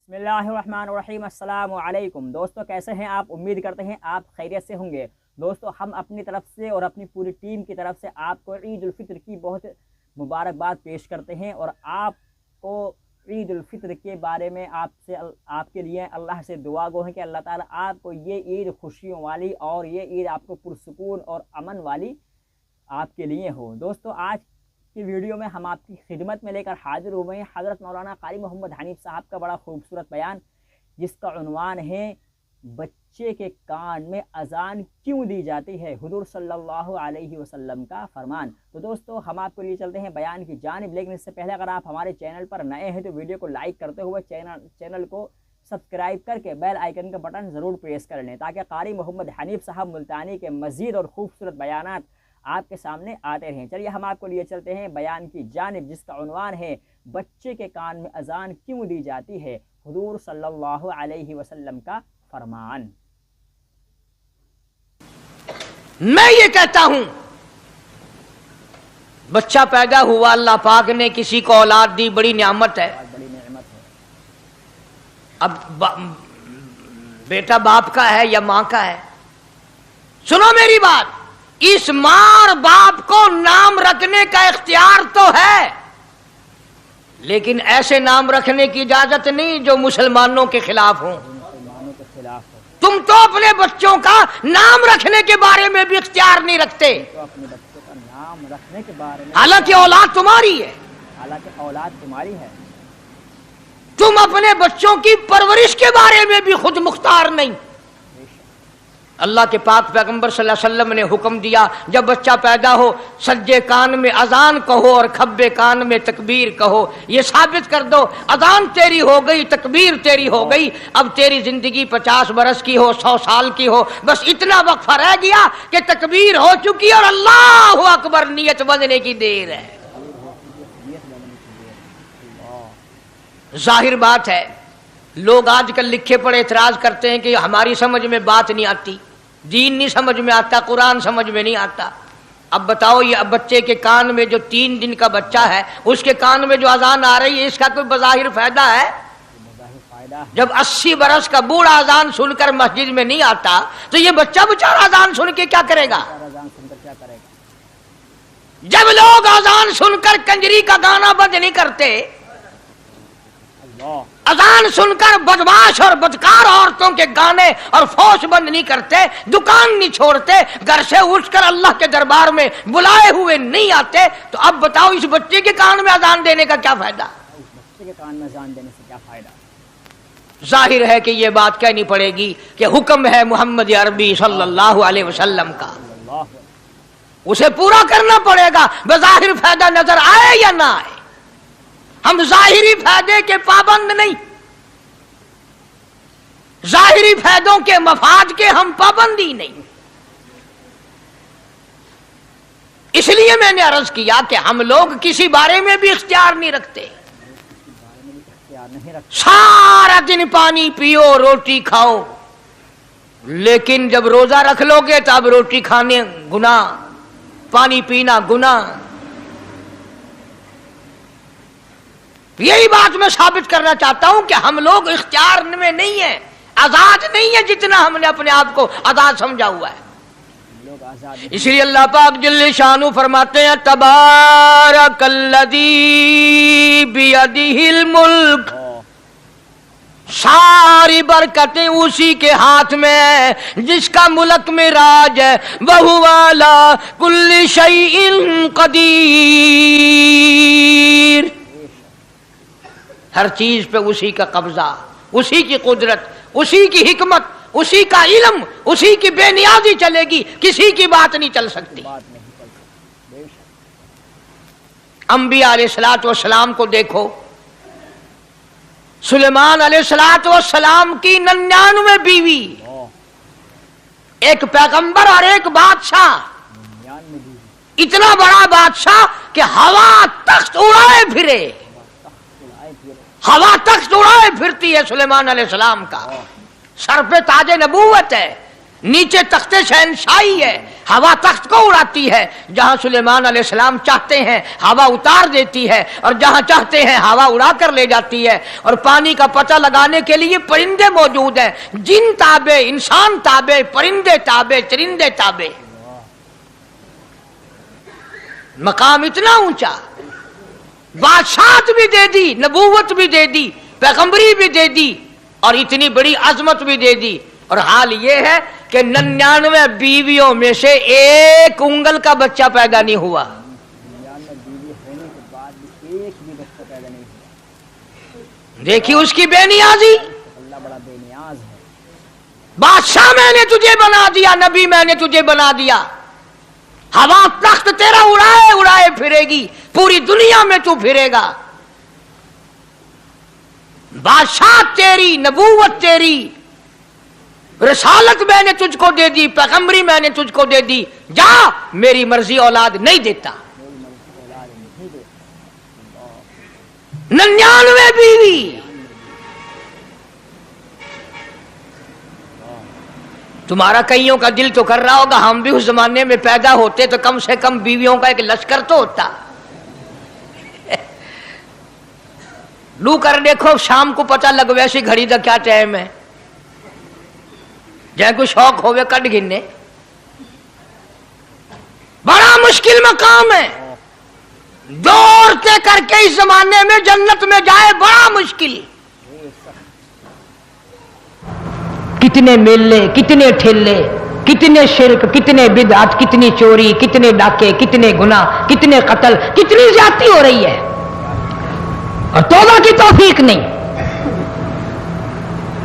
बिस्मिल्लाहिर्रहमानिर्रहीम। अस्सलाम वालेकुम दोस्तों, कैसे हैं आप? उम्मीद करते हैं आप खैरियत से होंगे। दोस्तों, हम अपनी तरफ से और अपनी पूरी टीम की तरफ से आपको ईद उल फित्र की बहुत मुबारकबाद पेश करते हैं और आपको ईद उल फित्र के बारे में आपके लिए अल्लाह से दुआ गो है कि अल्लाह ताला आपको ये ईद खुशियों वाली और ये ईद आपको पुरसुकून और अमन वाली आपके लिए हो। दोस्तों, आज की वीडियो में हम आपकी खिदमत में लेकर हाजिर हुए हैं हज़रत मौलाना कारी मोहम्मद हनीफ साहब का बड़ा खूबसूरत बयान, जिसका उन्वान है बच्चे के कान में अजान क्यों दी जाती है, हुजूर सल्लल्लाहु अलैहि वसल्लम का फरमान। तो दोस्तों, हम आपको लिए चलते हैं बयान की जानिब, लेकिन इससे पहले अगर आप हमारे चैनल पर नए हैं तो वीडियो को लाइक करते हुए चैनल को सब्सक्राइब करके बेल आइकन का बटन ज़रूर प्रेस कर लें, ताकि कारी मोहम्मद हनीफ साहब मुल्तानी के मज़ीद और खूबसूरत बयानात आपके सामने आते रहें। चलिए हम आपको लिए चलते हैं बयान की जानिब, जिसका उन्वान है बच्चे के कान में अजान क्यों दी जाती है, हुजूर सल्लल्लाहु अलैहि वसल्लम का फरमान। मैं ये कहता हूं, बच्चा पैदा हुआ, अल्लाह पाक ने किसी को औलाद दी, बड़ी नेमत है। बड़ी नेमत है। अब बेटा बाप का है या मां का है? सुनो मेरी बात, इस मां और बाप को नाम रखने का इख्तियार तो है, लेकिन ऐसे नाम रखने की इजाजत नहीं जो मुसलमानों के खिलाफ हो। तुम तो अपने बच्चों का नाम रखने के बारे में भी इख्तियार नहीं रखते, तो अपने बच्चों का नाम रखने के बारे में, हालांकि औलाद तुम्हारी है, हालांकि औलाद तुम्हारी है। तुम अपने बच्चों की परवरिश के बारे में भी खुद मुख्तार नहीं। अल्लाह के पाक पैगंबर सल्लल्लाहु अलैहि वसल्लम ने हुक्म दिया, जब बच्चा पैदा हो सज्जे कान में अजान कहो और खब्बे कान में तकबीर कहो। ये साबित कर दो, अजान तेरी हो गई, तकबीर तेरी हो गई, अब तेरी जिंदगी 50 बरस की हो, 100 साल की हो, बस इतना वक्फा रह गया कि तकबीर हो चुकी और अल्लाहु अकबर नियत बंधने की देर है। जाहिर बात है, लोग आजकल लिखे पढ़े एतराज करते हैं कि हमारी समझ में बात नहीं आती, दीन नहीं समझ में आता, कुरान समझ में नहीं आता। अब बताओ, ये बच्चे के कान में जो 3 दिन का बच्चा है, उसके कान में जो अजान आ रही है, इसका कोई बज़ाहिर फायदा है? जब 80 बरस का बूढ़ा अजान सुनकर मस्जिद में नहीं आता, तो ये बच्चा बेचारा अजान सुन के क्या करेगा? जब लोग अजान सुनकर कंजरी का गाना बंद नहीं करते, अजान सुनकर बदमाश और बदकार औरतों के गाने और फौश बंद नहीं करते, दुकान नहीं छोड़ते, घर से उठकर अल्लाह के दरबार में बुलाए हुए नहीं आते, तो अब बताओ इस बच्चे के कान में अजान देने का क्या फायदा? बच्चे के कान में अजान देने से क्या फायदा? जाहिर है कि यह बात कहनी पड़ेगी कि हुक्म है मोहम्मद अरबी सल्लल्लाहु अलैहि वसल्लम का, उसे पूरा करना पड़ेगा, बज़ाहिर फायदा नजर आए या ना आए। हम जाहिरी फायदे के पाबंद नहीं, जाहिरी फायदों के मफाद के हम पाबंदी नहीं। इसलिए मैंने अर्ज किया कि हम लोग किसी बारे में भी इख्तियार नहीं रखते। सारा दिन पानी पियो, रोटी खाओ, लेकिन जब रोजा रख लोगे तो अब रोटी खाने गुनाह, पानी पीना गुनाह। यही बात मैं साबित करना चाहता हूं कि हम लोग इख्तियार में नहीं है, आजाद नहीं है जितना हमने अपने आप को आजाद समझा हुआ है। इसलिए अल्लाह पाक जल्ले शानु फरमाते हैं, तबारकल्लज़ी बियदिहिल मुल्क, सारी बरकतें उसी के हाथ में है जिसका मुल्क में राज है, वहुवा अला कुल्ली शैइन कदीर। हर चीज पे उसी का कब्जा, उसी की कुदरत, उसी की हिकमत, उसी का इल्म, उसी की बेनियाजी चलेगी, किसी की बात नहीं चल सकती। अंबिया अलैहिस्सलातु वस्सलाम को देखो, सुलेमान अलैहिस्सलातु वस्सलाम की 99 बीवी, एक पैगंबर और एक बादशाह, इतना बड़ा बादशाह कि हवा तख्त उड़ाए फिरे, हवा तख्त उड़ाए फिरती है सुलेमान अलैहिस्सलाम का, सर पे ताजे नबूवत है, نیچے تخت شہنشاہی ہے، ہوا تخت کو اڑاتی ہے، جہاں سلیمان علیہ السلام چاہتے ہیں ہوا اتار دیتی ہے، اور جہاں چاہتے ہیں ہوا اڑا کر لے جاتی ہے، اور پانی کا پتہ لگانے کے لیے پرندے موجود ہیں، جن تابع، انسان تابع، پرندے تابع، چرندے تابع، مقام اتنا اونچا، بادشاہت بھی دے دی، نبوت بھی دے دی، پیغمبری بھی دے دی، اور اتنی بڑی عظمت بھی دے دی، اور حال یہ ہے کہ 99 بیویوں میں سے ایک انگل کا بچہ پیدا نہیں ہوا۔ 99 بیوی ہونے کے بعد بھی ایک بھی بچہ پیدا نہیں ہوا۔ دیکھیے اس کی بے نیازی، اللہ بڑا بے نیاز ہے۔ بادشاہ میں نے تجھے بنا دیا، نبی میں نے تجھے بنا دیا، ہوا تخت تیرا اڑائے اڑائے پھرے گی، پوری دنیا میں تو پھرے گا، بادشاہ تیری، نبوت تیری، رسالت میں نے تجھ کو دے دی، پیغمبری میں نے تجھ کو دے دی، جا، میری مرضی اولاد نہیں دیتا۔ 99 بیوی، تمہارا کئیوں کا دل تو کر رہا ہوگا ہم بھی اس زمانے میں پیدا ہوتے تو کم سے کم بیویوں کا ایک لشکر تو ہوتا۔ لو کر دیکھو، شام کو پتہ لگ ویسی گھڑی دا کیا ٹائم ہے، جائے کوئی شوق ہوئے کٹ گھننے، بڑا مشکل مقام ہے، دو عورتیں کر کے اس زمانے میں جنت میں جائے بڑا مشکل۔ کتنے میلے، کتنے ٹھیلے، کتنے شرک، کتنے بدعت، کتنی چوری، کتنے ڈاکے، کتنے گناہ، کتنے قتل، کتنی زیادتی ہو رہی ہے، اور توبہ کی توفیق نہیں۔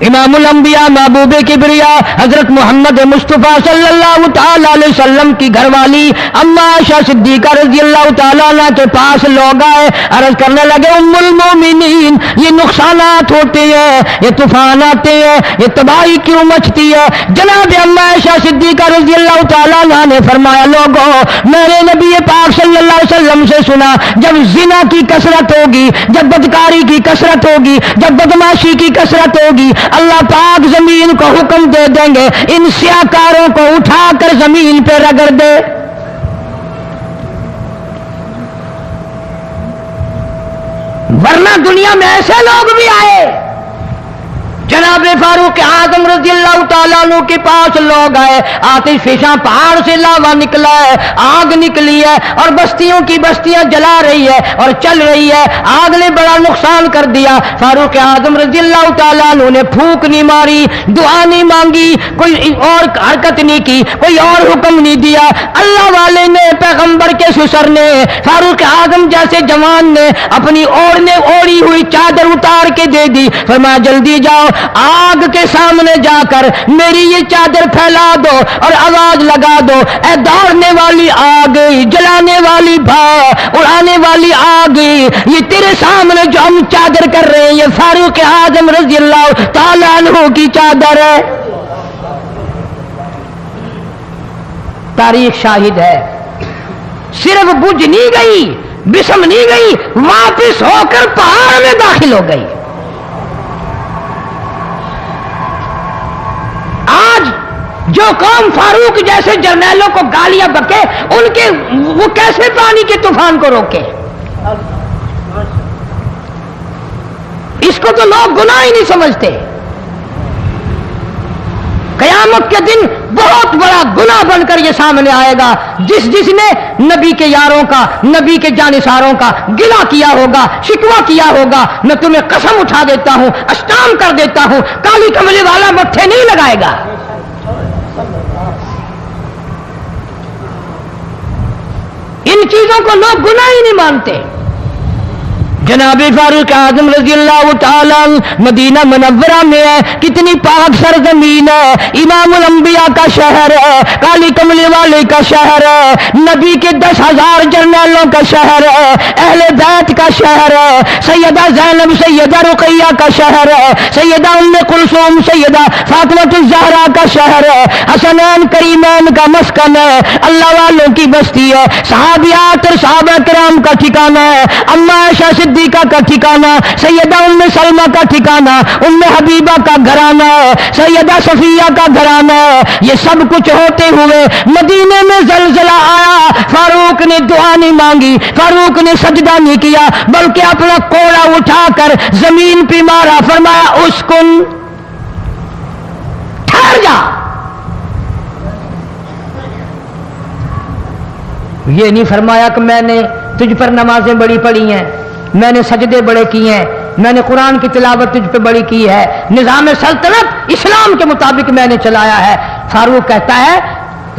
امام الانبیاء محبوب کبریا حضرت محمد مصطفیٰ صلی اللہ تعالی علیہ وسلم کی گھر والی اما عائشہ صدیقہ رضی اللہ تعالیٰ عنہ کے پاس لوگ آئے، عرض کرنے لگے ام المومنین، یہ نقصانات ہوتے ہیں، یہ طوفان آتے ہیں، یہ تباہی کیوں مچتی ہے؟ جناب اما عائشہ صدیقہ رضی اللہ تعالیٰ عنہ نے فرمایا، لوگوں میں نے نبی پاک صلی اللہ علیہ وسلم سے سنا، جب زنا کی کثرت ہوگی، جب بدکاری کی کثرت ہوگی، جب بدماشی کی کثرت ہوگی، اللہ پاک زمین کو حکم دے دیں گے ان سیاکاروں کو اٹھا کر زمین پہ رگڑ دے۔ ورنہ دنیا میں ایسے لوگ بھی آئے، جناب فاروق اعظم رضی اللہ تعالیٰ عنہ کے پاس لوگ آئے، آتش فشاں پہاڑ سے لاوا نکلا ہے، آگ نکلی ہے، اور بستیوں کی بستیاں جلا رہی ہے اور چل رہی ہے، آگ نے بڑا نقصان کر دیا۔ فاروق اعظم رضی اللہ تعالیٰ عنہ نے پھونک نہیں ماری، دعا نہیں مانگی، کوئی اور حرکت نہیں کی، کوئی اور حکم نہیں دیا، اللہ والے نے، پیغمبر کے سسر نے، فاروق اعظم جیسے جوان نے اپنی اوڑھی ہوئی چادر اتار کے دے دی، فرمایا جلدی جاؤ، آگ کے سامنے جا کر میری یہ چادر پھیلا دو اور آواز لگا دو، اے دوڑنے والی آگ، جلانے والی اڑانے والی آگ، یہ تیرے سامنے جو ہم چادر کر رہے ہیں یہ فاروق اعظم رضی اللہ تعالیٰ عنہ کی چادر ہے۔ تاریخ شاہد ہے، صرف بجھ نہیں گئی، بسم نہیں گئی، واپس ہو کر پہاڑ میں داخل ہو گئی۔ آج جو قوم فاروق جیسے جرنیلوں کو گالیاں بکے، ان کے وہ کیسے پانی کے طوفان کو روکے؟ اس کو تو لوگ گناہ ہی نہیں سمجھتے۔ قیامت کے دن بہت بڑا گناہ بن کر یہ سامنے آئے گا، جس نے نبی کے یاروں کا، نبی کے جانثاروں کا گلہ کیا ہوگا، شکوہ کیا ہوگا، میں تمہیں قسم اٹھا دیتا ہوں، اشتام کر دیتا ہوں، کالی کملی والا مٹھے نہیں لگائے گا۔ ان چیزوں کو لوگ گناہ ہی نہیں مانتے۔ جناب فاروق اعظم رضی اللہ تعالیٰ مدینہ منورہ میں ہے، کتنی پاک سرزمین ہے، امام الانبیاء کا شہر ہے، کالی کملی والے کا شہر ہے، نبی کے 10,000 جرنیلوں کا شہر ہے، اہل بیت کا شہر ہے، سیدہ زینب، سیدہ رقیہ کا شہر ہے، سیدہ ام کلثوم، سیدہ فاطمہ الزہرا کا شہر ہے، حسنین کریمین کا مسکن ہے، اللہ والوں کی بستی ہے، صحابیات اور صحابہ کرام کا ٹھکانہ ہے، اما عائشہ صدیقہ صدیقہ کا ٹھکانہ, سیدہ ام سلمہ کا ٹھکانہ, ام حبیبہ کا گھرانہ, سیدہ صفیہ کا گھرانہ. یہ سب کچھ ہوتے ہوئے مدینے میں زلزلہ آیا. فاروق نے دعا نہیں مانگی, فاروق نے سجدہ نہیں کیا, بلکہ اپنا کوڑا اٹھا کر زمین پہ مارا. فرمایا اسکن, ٹھہر جا. یہ نہیں فرمایا کہ میں نے تجھ پر نمازیں بڑی پڑھی ہیں, میں نے سجدے بڑے کیے ہیں, میں نے قرآن کی تلاوت تجھ پہ بڑی کی ہے, نظام سلطنت اسلام کے مطابق میں نے چلایا ہے. فاروق کہتا ہے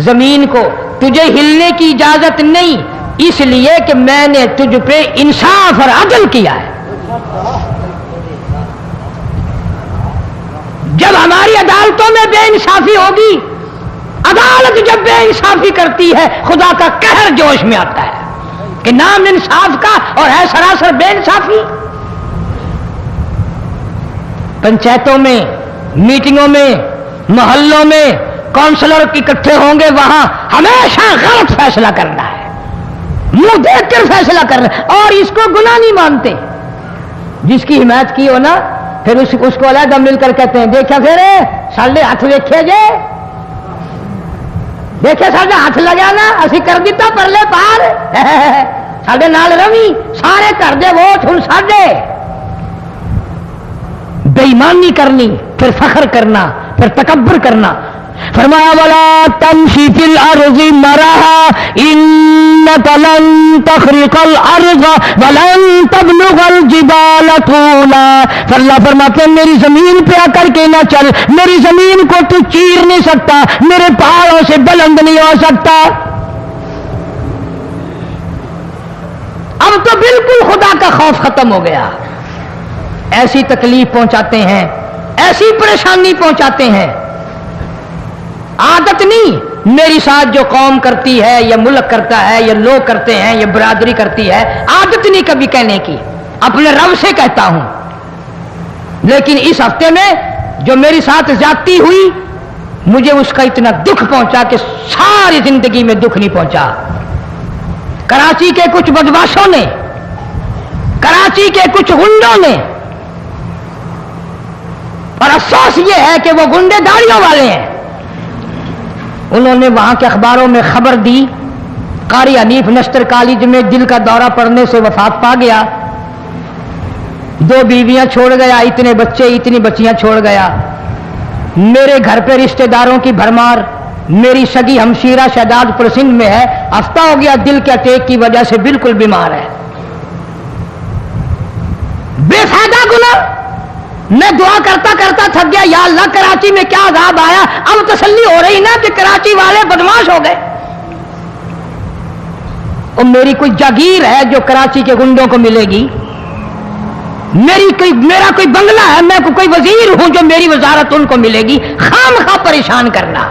زمین کو تجھے ہلنے کی اجازت نہیں, اس لیے کہ میں نے تجھ پہ انصاف اور عدل کیا ہے. جب ہماری عدالتوں میں بے انصافی ہوگی, عدالت جب بے انصافی کرتی ہے, خدا کا قہر جوش میں آتا ہے کہ نام انصاف کا اور ہے سراسر بے انصافی. پنچایتوں میں, میٹنگوں میں, محلوں میں کونسلر اکٹھے ہوں گے, وہاں ہمیشہ غلط فیصلہ کرنا ہے, منہ دیکھ کر فیصلہ کرنا ہے, اور اس کو گناہ نہیں مانتے. جس کی حمایت کی ہو نا, پھر اس کو علیحدہ مل کر کہتے ہیں دیکھا پھر ساڑھے ہاتھ دیکھے جے, دیکھے ساڈا ہاتھ لگا نا, اسی کر دیتا پرلے پار, ساڈے نال روی, سارے کر دے ووٹ ہن ساڈے. بے ایمانی کرنی, پھر فخر کرنا, پھر تکبر کرنا. فرمایا ولا تمشی فی الارض مرحا انک لن تخرق الارض ولن تبلغ الجبال طولا. اللہ فرماتے ہیں میری زمین پہ آ کر کے نہ چل, میری زمین کو تو چیر نہیں سکتا, میرے پہاڑوں سے بلند نہیں ہو سکتا. اب تو بالکل خدا کا خوف ختم ہو گیا. ایسی تکلیف پہنچاتے ہیں, ایسی پریشانی پہنچاتے ہیں. عادت نہیں, میری ساتھ جو قوم کرتی ہے, یا ملک کرتا ہے, یا لوگ کرتے ہیں, یا برادری کرتی ہے, عادت نہیں کبھی کہنے کی, اپنے رب سے کہتا ہوں. لیکن اس ہفتے میں جو میری ساتھ زیادتی ہوئی, مجھے اس کا اتنا دکھ پہنچا کہ ساری زندگی میں دکھ نہیں پہنچا. کراچی کے کچھ بدماشوں نے, کراچی کے کچھ گنڈوں نے, اور افسوس یہ ہے کہ وہ گنڈے داڑیوں والے ہیں, انہوں نے وہاں کے اخباروں میں خبر دی قاری حنیف نشتر کالج میں دل کا دورہ پڑنے سے وفات پا گیا, 2 بیویاں چھوڑ گیا, اتنے بچے اتنی بچیاں چھوڑ گیا. میرے گھر پہ رشتہ داروں کی بھرمار, میری سگی ہمشیرہ شہزاد پور سندھ میں ہے, ہفتہ ہو گیا دل کے اٹیک کی وجہ سے بالکل بیمار ہے. بے فائدہ گناہ. میں دعا کرتا کرتا تھک گیا, یا اللہ کراچی میں کیا عذاب آیا. اب تسلی ہو رہی نا کہ کراچی والے بدماش ہو گئے. اور میری کوئی جاگیر ہے جو کراچی کے گنڈوں کو ملے گی, میرا کوئی بنگلہ ہے, میں کوئی وزیر ہوں جو میری وزارت ان کو ملے گی. خام خواہ پریشان کرنا.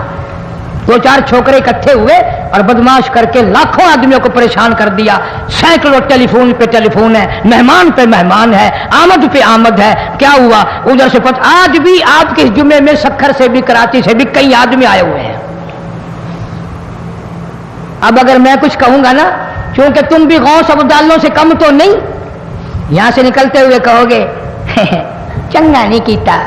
2-4 چھوکرے اکٹھے ہوئے اور بدماش کر کے لاکھوں آدمیوں کو پریشان کر دیا. سینکڑوں ٹیلی فون پہ ٹیلی فون ہے, مہمان پہ مہمان ہے, آمد پہ آمد ہے. کیا ہوا ادھر سے پتہ, آج بھی آپ کے جمعے میں سکھر سے بھی, کراچی سے بھی کئی آدمی آئے ہوئے ہیں. اب اگر میں کچھ کہوں گا نا, کیونکہ تم بھی غوث عبداللوں سے کم تو نہیں, یہاں سے نکلتے ہوئے کہو گے چنگا نہیں کیتا,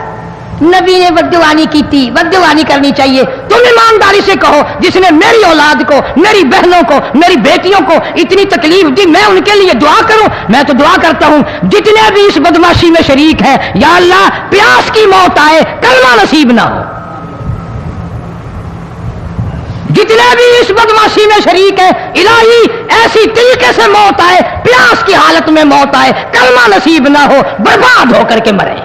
نبی نے بددعانی کی تھی, بددعانی کرنی چاہیے. تم ایمانداری سے کہو, جس نے میری اولاد کو, میری بہنوں کو, میری بیٹیوں کو اتنی تکلیف دی, میں ان کے لیے دعا کروں. میں تو دعا کرتا ہوں جتنے بھی اس بدماشی میں شریک ہیں, یا اللہ پیاس کی موت آئے, کلمہ نصیب نہ ہو. جتنے بھی اس بدماشی میں شریک ہیں, الہی ایسی طریقے سے موت آئے, پیاس کی حالت میں موت آئے, کلمہ نصیب نہ ہو, برباد ہو کر کے مرے.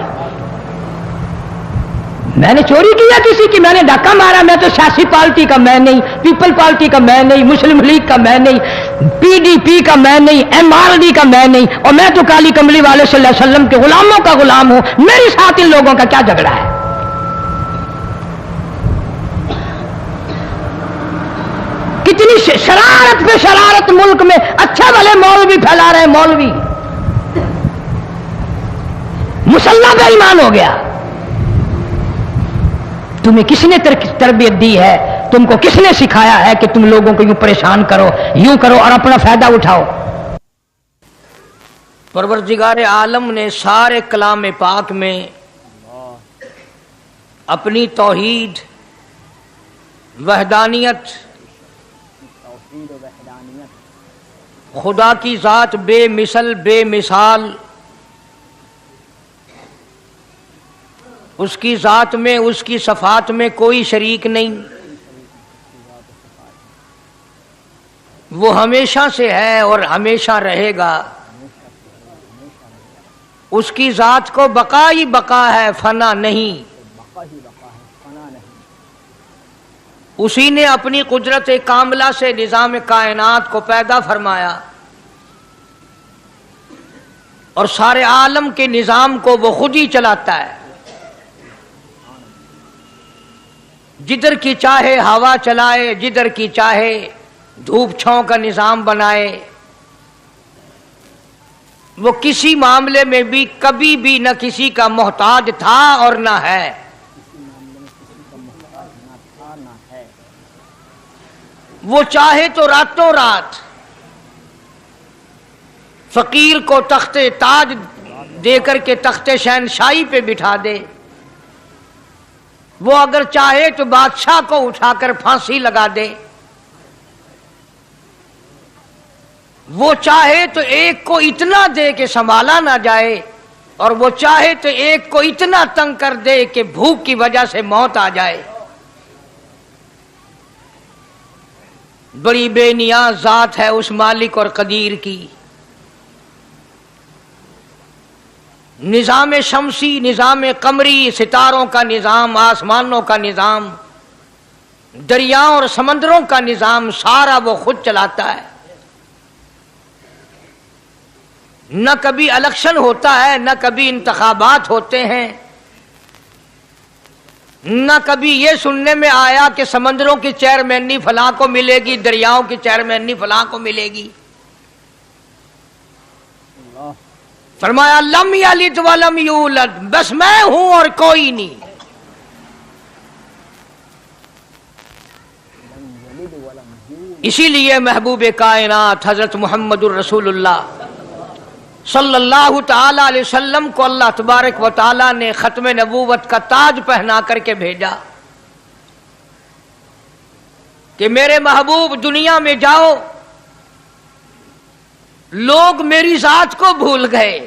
میں نے چوری کیا کسی کی, میں نے ڈاکہ مارا, میں تو سیاسی پارٹی کا میں نہیں, پیپل پارٹی کا میں نہیں, مسلم لیگ کا میں نہیں, PDP کا میں نہیں, MRD کا میں نہیں, اور میں تو کالی کملی والے صلی اللہ علیہ وسلم کے غلاموں کا غلام ہوں. میری ساتھ ان لوگوں کا کیا جھگڑا ہے؟ کتنی شرارت پہ شرارت ملک میں. اچھا بھلے مولوی پھیلا رہے, مولوی مسلح بے ایمان ہو گیا. تمہیں کس نے تربیت دی ہے, تم کو کس نے سکھایا ہے کہ تم لوگوں کو یوں پریشان کرو, یوں کرو اور اپنا فائدہ اٹھاؤ؟ परवरदिगार आलम ने सारे कलाम पाक में अपनी तौहीद, वहदानियत, तौहीद और वहदानियत, खुदा की ज़ात बेमिसल बेमिसाल, उसकी ज़ात में, उसकी सफ़ात में कोई शरीक नहीं, वो हमेशा से है और हमेशा रहेगा। उसकी ज़ात को बका ही बका है, फना नहीं। बका ही बका है, फना नहीं। उसी ने अपनी कुदरत कामिला से निज़ाम कायनात को पैदा फरमाया और सारे आलम के निज़ाम को वो खुद ही चलाता है। जिधर की चाहे हवा चलाए, जिधर की चाहे धूप छांव का निज़ाम बनाए। वो किसी मामले में भी कभी भी न किसी का मोहताज था और न है। किसी मामले में किसी का मोहताज ना था ना है। वो चाहे तो रातों रात फकीर को तख्ते ताज देकर के तख्ते शहनशाही पे बिठा दे। वो अगर चाहे तो बादशाह को उठाकर फांसी लगा दे। वो चाहे तो एक को इतना दे कि संभाला ना जाए, और वो चाहे तो एक को इतना तंग कर दे कि भूख की वजह से मौत आ जाए। बड़ी बेनियाज जात है उस मालिक और कदीर की। निज़ाम शमसी, निज़ाम कमरी, सितारों का निज़ाम, आसमानों का निज़ाम, दरियाओं और समंदरों का निज़ाम, सारा वो खुद चलाता है। न कभी इलेक्शन होता है, न कभी इंतखाबात होते हैं, न कभी ये सुनने में आया कि समंदरों की चेयरमैनी फलां को मिलेगी, दरियाओं की चेयरमैनी फलां को मिलेगी। फरमाया लम यलिद वलम यूलद, बस मैं हूं और कोई नहीं। इसीलिए महबूब कायनात हजरत मुहम्मदुर रसूलुल्लाह सल्लल्लाहु ताला अलैहि वसल्लम को अल्लाह तबारक व ताला ने खत्म नबूवत का ताज पहना करके भेजा कि मेरे महबूब दुनिया में जाओ, लोग मेरी जात को भूल गए,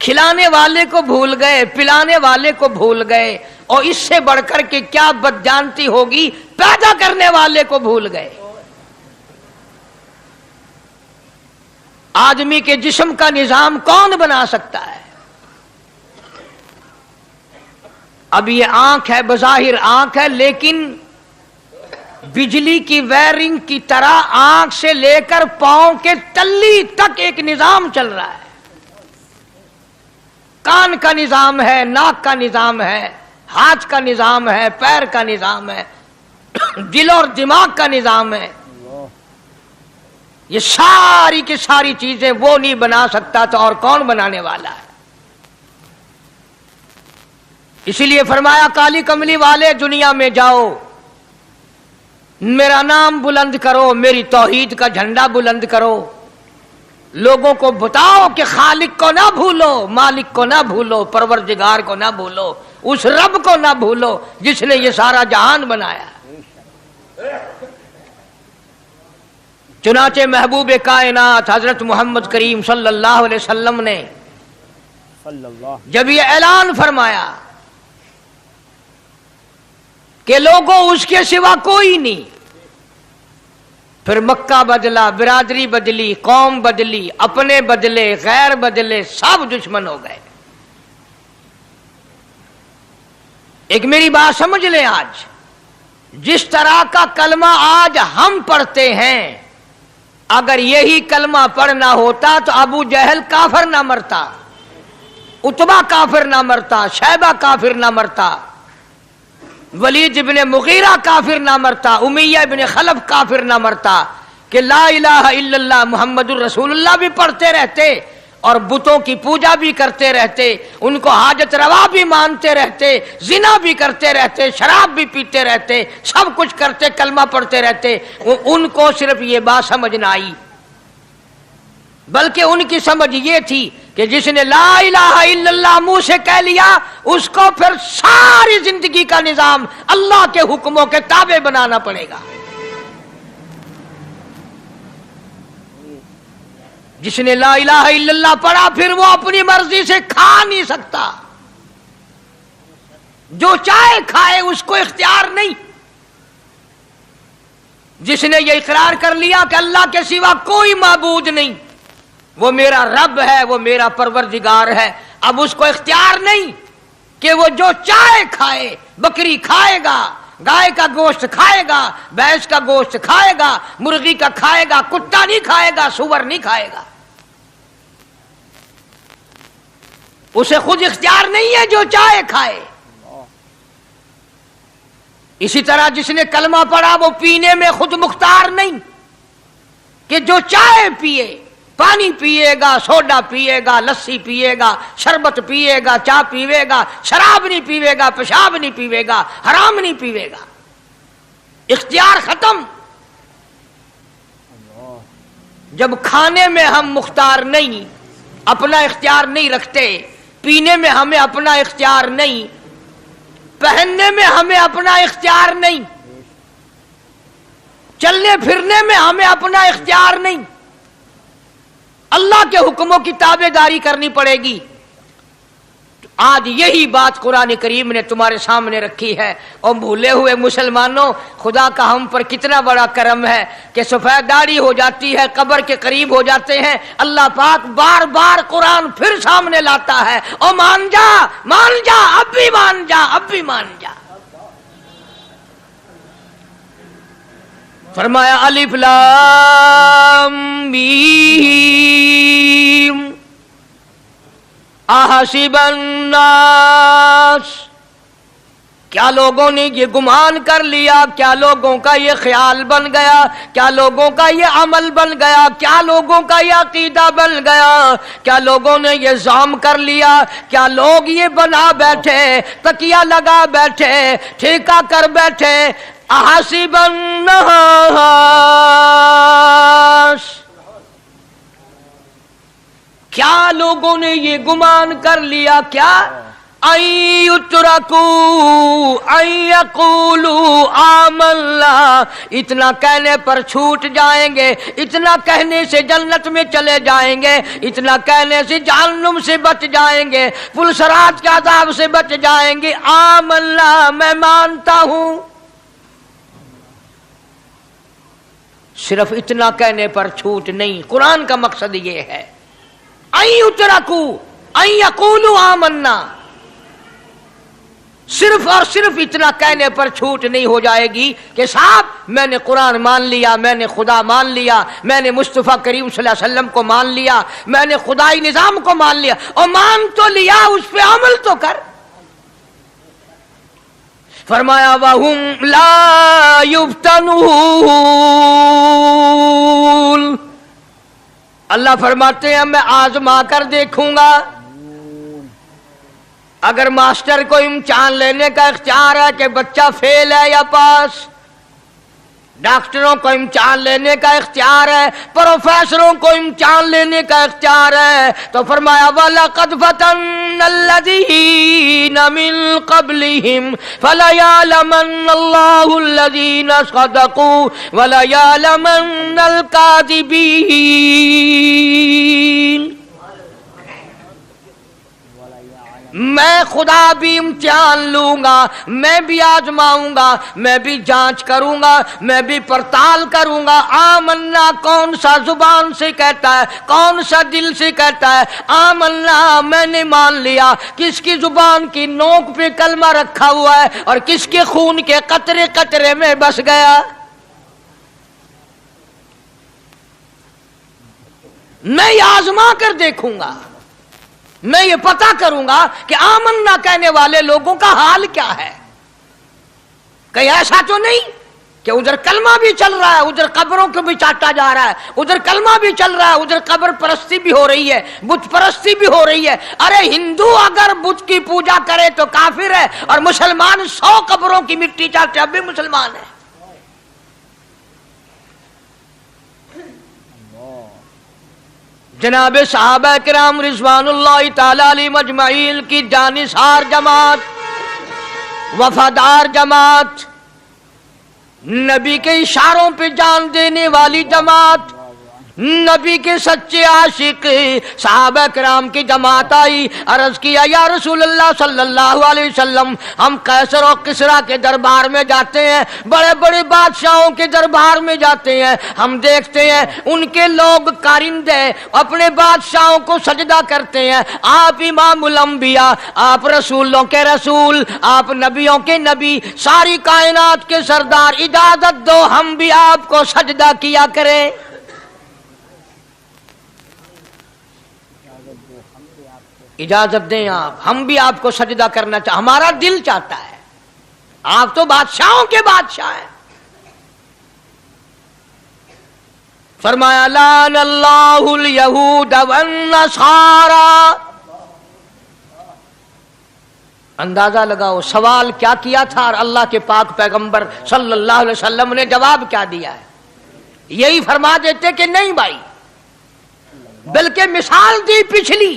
खिलाने वाले को भूल गए, पिलाने वाले को भूल गए, और इससे बढ़कर के क्या बदजानती होगी, पैदा करने वाले को भूल गए। आदमी के जिस्म का निजाम कौन बना सकता है? अब ये आंख है, बज़ाहिर आंख है, लेकिन बिजली की वायरिंग की तरह आंख से लेकर पांव के तल्ली तक एक निजाम चल रहा है। कान का निजाम है, नाक का निजाम है, हाथ का निजाम है, पैर का निजाम है, दिल और दिमाग का निजाम है। ये सारी की सारी चीजें वो नहीं बना सकता तो और कौन बनाने वाला है? इसीलिए फरमाया काली कमली वाले दुनिया में जाओ, मेरा नाम बुलंद करो, मेरी तौहीद का झंडा बुलंद करो, लोगों को बताओ कि खालिक को ना भूलो, मालिक को ना भूलो, परवरदिगार को ना भूलो, उस रब को ना भूलो जिसने ये सारा जहान बनाया। चुनाचे महबूब कायनात हजरत मोहम्मद करीम सल्लल्लाहु अलैहि वसल्लम ने जब ये ऐलान फरमाया कि लोगों उसके सिवा कोई नहीं, फिर मक्का बदला, बिरादरी बदली, कौम बदली, अपने बदले, गैर बदले, सब दुश्मन हो गए। एक मेरी बात समझ लें, आज जिस तरह का कलमा आज हम पढ़ते हैं, अगर यही कलमा पढ़ना होता तो अबू जहल काफिर ना मरता, उतबा काफिर ना मरता, शैबा काफिर ना मरता, वलीद इब्ने मुगीरा काफिर ना मरता, उमैया इब्ने खलफ काफिर ना मरता, कि ला इलाहा इल्लल्लाह मुहम्मदुर रसूलुल्लाह भी पढ़ते रहते और बुतों की पूजा भी करते रहते, उनको हाजत रवा भी मानते रहते, जिना भी करते रहते, शराब भी पीते रहते, सब कुछ करते, कलमा पढ़ते रहते। उनको सिर्फ ये बात समझ ना आई बल्कि उनकी समझ ये थी कि जिसने ला इलाहा इल्लल्लाह मुंह से कह लिया उसको फिर सारी जिंदगी का निजाम अल्लाह के हुक्मों के ताबे बनाना पड़ेगा। जिसने ला इलाहा इल्लल्लाह पढ़ा फिर वो अपनी मर्जी से खा नहीं सकता, जो चाहे खाए, उसको इख्तियार नहीं। जिसने ये इकरार कर लिया कि अल्लाह के सिवा कोई माबूद नहीं, वो मेरा रब है, वो मेरा परवरदिगार है, अब उसको इख्तियार नहीं कि वो जो चाहे खाए। बकरी खाएगा, गाय का गोश्त खाएगा, भैंस का गोश्त खाएगा, मुर्गी का खाएगा, कुत्ता नहीं खाएगा, सुअर नहीं खाएगा। उसे खुद इख्तियार नहीं है, जो चाहे खाए। इसी तरह जिसने कलमा पढ़ा वो पीने में खुद मुख्तार नहीं कि जो चाहे पिए, पानी पिएगा, सोडा पिएगा, लस्सी पिएगा, शरबत पिएगा, चाय पीवेगा, शराब नहीं पीवेगा, पेशाब नहीं पीवेगा, हराम नहीं पीवेगा। इख्तियार खत्म। जब खाने में हम मुख्तार नहीं, अपना इख्तियार नहीं रखते, पीने में हमें अपना इख्तियार नहीं, पहनने में हमें अपना इख्तियार नहीं, चलने फिरने में हमें अपना इख्तियार नहीं, अल्लाह के हुक्मों की ताबेदारी करनी पड़ेगी। आज यही बात कुरान करीम ने तुम्हारे सामने रखी है। और भूले हुए मुसलमानों, खुदा का हम पर कितना बड़ा करम है कि सफेद दाढ़ी हो जाती है, कब्र के करीब हो जाते हैं, अल्लाह पाक बार बार कुरान फिर सामने लाता है, और मान जा, मान जा, अब भी मान जा, अब भी मान जा। फरमाया अलिफ लाम मीम अहसिबन नास, क्या लोगों ने ये गुमान कर लिया, क्या लोगों का ये ख्याल बन गया, क्या लोगों का ये अमल बन गया, क्या लोगों का ये अकीदा बन गया, क्या लोगों ने ये ज़ाम कर लिया, क्या लोग ये बना बैठे, तकिया लगा बैठे, ठेका कर बैठे, अहसिबन नास, क्या लोगों ने ये गुमान कर लिया, क्या अय्युतरकू अय्यकूलू आमन्ना, इतना कहने पर छूट जाएंगे, इतना कहने से जन्नत में चले जाएंगे, इतना कहने से जहन्नुम से बच जाएंगे, पुलसरात के अज़ाब से बच जाएंगे। आमन्ना, मैं मानता हूं। सिर्फ इतना कहने पर छूट नहीं, कुरान का मकसद ये है अय्युतरकू अय्यकूलू आमन्ना, सिर्फ और सिर्फ इतना कहने पर छूट नहीं हो जाएगी कि साहब मैंने कुरान मान लिया, मैंने खुदा मान लिया, मैंने मुस्तफ़ा करीम सल्लल्लाहु अलैहि वसल्लम को मान लिया, मैंने खुदाई निजाम को मान लिया। और मान तो लिया, उस पे अमल तो कर। फरमाया वहुम ला युफ्तनून, अल्लाह फरमाते हैं मैं आजमा कर देखूंगा। अगर मास्टर को इम्तिहान लेने का इख्तियार है कि बच्चा फेल है या पास, डॉक्टरों को इम्तिहान लेने का इख्तियार है, प्रोफेसरों को इम्तिहान लेने का इख्तियार है, तो फरमाया वलक़द फ़तन्नल्लज़ीना मिन क़ब्लिहिम फ़लयअलमन्नल्लाहुल्लज़ीना सदक़ू वलयअलमन्नल काज़िबीन। मैं खुदा भी इम्तिहान लूंगा, मैं भी आजमाऊंगा, मैं भी जांच करूंगा, मैं भी पड़ताल करूंगा। आमन्ना कौन सा जुबान से कहता है, कौन सा दिल से कहता है। आमन्ना मैंने मान लिया, किसकी जुबान की नोक पे कलमा रखा हुआ है और किसके खून के कतरे कतरे में बस गया। मैं आजमा कर देखूंगा, मैं ये पता करूंगा कि आमन्ना कहने वाले लोगों का हाल क्या है। कहीं ऐसा तो नहीं कि उधर कलमा भी चल रहा है, उधर कब्रों को भी चाटा जा रहा है, उधर कलमा भी चल रहा है, उधर कब्र परस्ती भी हो रही है, बुत परस्ती भी हो रही है। अरे हिंदू अगर बुत की पूजा करे तो काफिर है, और मुसलमान 100 कब्रों की मिट्टी चाटे अब भी मुसलमान है। जनाब सहाबा किराम रिजवानुल्लाह ताला अलैहिम अजमईन की जानिसार जमात, वफादार जमात, नबी के इशारों पे जान देने वाली जमात, नबी के सच्चे आशिक सहाबा किराम की जमात आई। अर्ज किया, या रसूल अल्लाह सल्लल्लाहु अलैहि वसल्लम, हम कैसर और किसरा के दरबार में जाते हैं, बड़े बड़े बादशाहों के दरबार में जाते हैं, हम देखते हैं उनके लोग कारिंदे अपने बादशाहों को सजदा करते हैं। आप इमामुल अंबिया, आप रसूलों के रसूल, आप नबियों के नबी, सारी कायनात के सरदार, इजाजत दो हम भी आपको सजदा किया करें। इजाजत दें आप, हम भी आपको सजदा करना चाहते, हमारा दिल चाहता है, आप तो बादशाहों के बादशाह हैं। फरमाया लानल्लाहुल यहूद वन नसारा। अंदाजा लगाओ सवाल क्या किया था और अल्लाह के पाक पैगंबर सल्लल्लाहु अलैहि वसल्लम ने जवाब क्या दिया है। यही फरमा देते कि नहीं भाई, बल्कि मिसाल दी पिछली,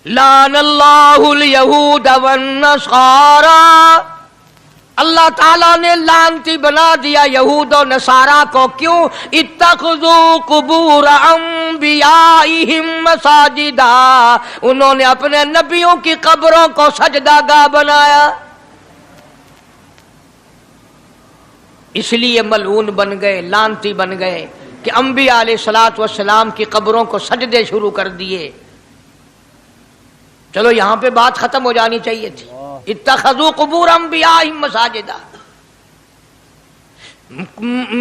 लानल्लाहुल यहूद वन नसारा, अल्लाह ताला ने लानती बना दिया यहूद और नसारा को। क्यों? इत्तखज़ू कुबूर अंबियाइहिम मसाजिदा, उन्होंने अपने नबियों की कब्रों को सजदागाह बनाया, इसलिए मलऊन बन गए, लानती बन गए कि अंबिया अलैहिस्सलातु वस्सलाम की कब्रों को सजदे शुरू कर दिए। चलो यहां पे बात खत्म हो जानी चाहिए थी। इत्तखज़ू कुबूर अंबियाइहिम मसाजिदा।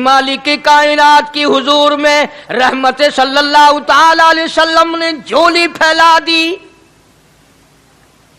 मालिक कायनात की हुजूर में रहमत सल्लल्लाहु ताला अलैहि वसल्लम ने झोली फैला दी।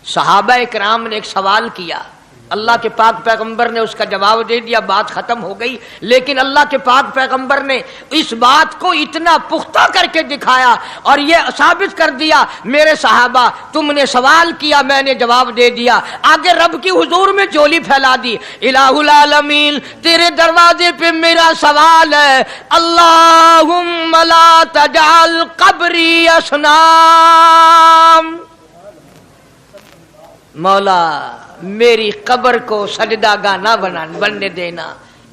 सहाबा इकराम ने एक सवाल किया, अल्लाह के पाक पैगंबर ने उसका जवाब दे दिया, बात खत्म हो गई। लेकिन अल्लाह के पाक पैगंबर ने इस बात को इतना पुख्ता करके दिखाया और यह साबित कर दिया, मेरे सहाबा तुमने सवाल किया, मैंने जवाब दे दिया। आगे रब की हुजूर में झोली फैला दी, इलाहुल आलमीन तेरे दरवाजे पे मेरा सवाल है, अल्लाहुम्मा ला तजअल कब्री असनाम, मौला मेरी कब्र को सजदागाह ना बनने देना,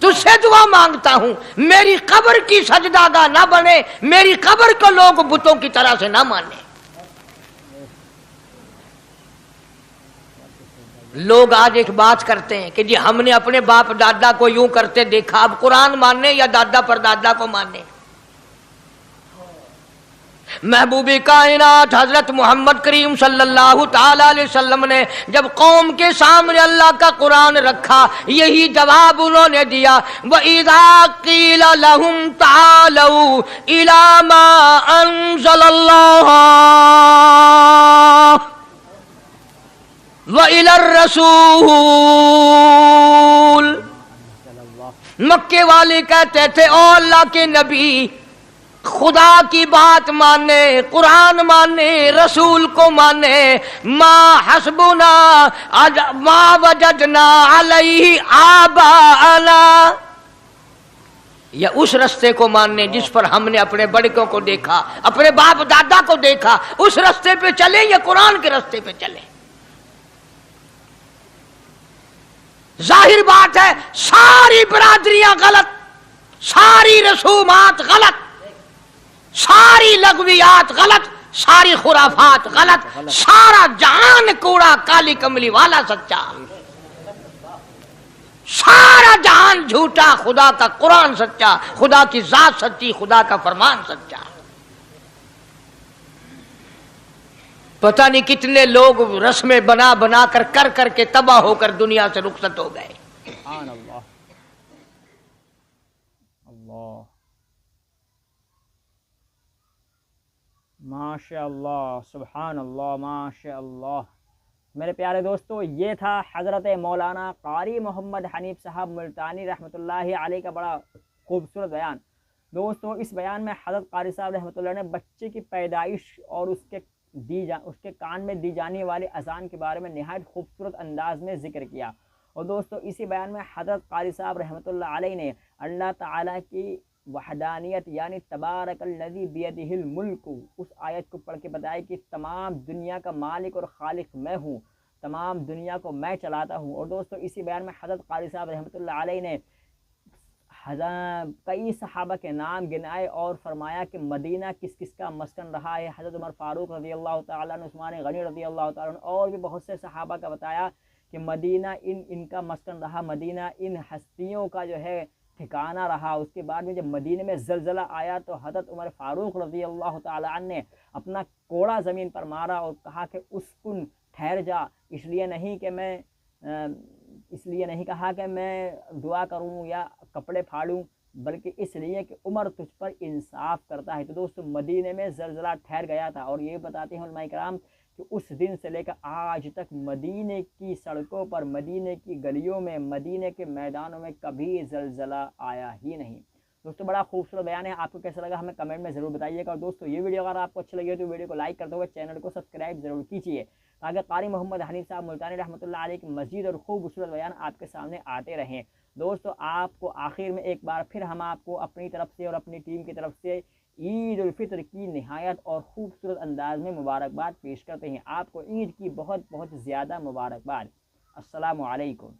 तुझसे दुआ मांगता हूं मेरी कब्र की सजदागाह ना बने, मेरी कब्र को लोग बुतों की तरह से ना माने। लोग आज एक बात करते हैं कि जी हमने अपने बाप दादा को यूं करते देखा, अब कुरान मानने या दादा पर दादा को मानने। महबूबी कायनात हजरत मोहम्मद करीम सल्लल्लाहु ताला अलैहि वसल्लम ने जब कौम के सामने अल्लाह का कुरान रखा, यही जवाब उन्होंने दिया, व इज़ा क़ील लहुम तालू इला मा अंज़लल्लाह व इलर रसूल। मक्के वाले कहते थे, ओ अल्लाह के नबी खुदा की बात माने, कुरान माने, रसूल को माने, मा हस्बुना मा वजदना अलैहि आबाना, या उस रास्ते को मानने जिस पर हमने अपने बड़कों को देखा, अपने बाप दादा को देखा, उस रास्ते पे चले या कुरान के रास्ते पे चले। जाहिर बात है सारी बरादरियां गलत, सारी रसूमात गलत, सारी लगवियात गलत, सारी खुराफात गलत, सारा जहान कूड़ा काली कमली वाला सच्चा, सारा जहान झूठा, खुदा का कुरान सच्चा, खुदा की जात सच्ची, खुदा का फरमान सच्चा। पता नहीं कितने लोग रस्में बना बना कर करके तबाह होकर दुनिया से रुखसत हो गए। अल्लाह अल्लाह माशाअल्लाह सुभान अल्लाह माशाअल्लाह। मेरे प्यारे दोस्तों, ये था हज़रत मौलाना कारी मोहम्मद हनीफ साहब मुल्तानी रहमतुल्लाहि अलैह का बड़ा खूबसूरत बयान। दोस्तों, इस बयान में हज़रत कारी साहब रहमतुल्लाह ने बच्चे की पैदाइश और उसके कान में दी जाने वाली अजान के बारे में नहायत खूबसूरत अंदाज में ज़िक्र किया। और दोस्तों, इसी बयान में हज़रत कारी साहब रहमतुल्लाह अलैह ने अल्लाह ताला की وحدانیت یعنی تبارک الذی بیدہ الملک، اس آیت کو پڑھ کے بتایا کہ تمام دنیا کا مالک اور خالق میں ہوں، تمام دنیا کو میں چلاتا ہوں۔ اور دوستو اسی بیان میں حضرت قاری صاحب رحمۃ اللہ علیہ نے کئی صحابہ کے نام گنائے اور فرمایا کہ مدینہ کس کس کا مسکن رہا ہے۔ حضرت عمر فاروق رضی اللہ تعالیٰ عنہ، عثمان غنی رضی اللہ تعالیٰ عنہ اور بھی بہت سے صحابہ کا بتایا کہ مدینہ ان کا مسکن رہا، مدینہ ان ہستیوں کا جو ہے ٹھکانہ رہا۔ اس کے بعد میں جب مدینہ میں زلزلہ آیا تو حضرت عمر فاروق رضی اللہ تعالیٰ عنہ نے اپنا کوڑا زمین پر مارا اور کہا کہ اسکن، ٹھہر جا، اس لیے نہیں کہا کہ میں دعا کروں یا کپڑے پھاڑوں، بلکہ اس لیے کہ عمر تجھ پر انصاف کرتا ہے۔ تو دوستو مدینہ میں زلزلہ ٹھہر گیا تھا، اور یہ بتاتے ہیں علماء کرام کہ اس دن سے لے کر آج تک مدینہ کی سڑکوں پر، مدینہ کی گلیوں میں، مدینہ کے میدانوں میں کبھی زلزلہ آیا ہی نہیں۔ دوستو بڑا خوبصورت بیان ہے، آپ کو کیسا لگا ہمیں کمنٹ میں ضرور بتائیے گا۔ اور دوستو یہ ویڈیو اگر آپ کو اچھی لگی تو ویڈیو کو لائک کرتے ہوئے چینل کو سبسکرائب ضرور کیجیے، تاکہ قاری محمد حنیف صاحب ملتانی رحمۃ اللہ علیہ کے مزید اور خوبصورت بیان آپ کے سامنے آتے رہیں۔ دوستو آپ کو آخر میں ایک بار پھر ہم آپ کو اپنی طرف سے اور اپنی ٹیم کی طرف سے عید الفطر کی نہایت اور خوبصورت انداز میں مبارکباد پیش کرتے ہیں۔ آپ کو عید کی بہت بہت زیادہ مبارکباد۔ السلام علیکم۔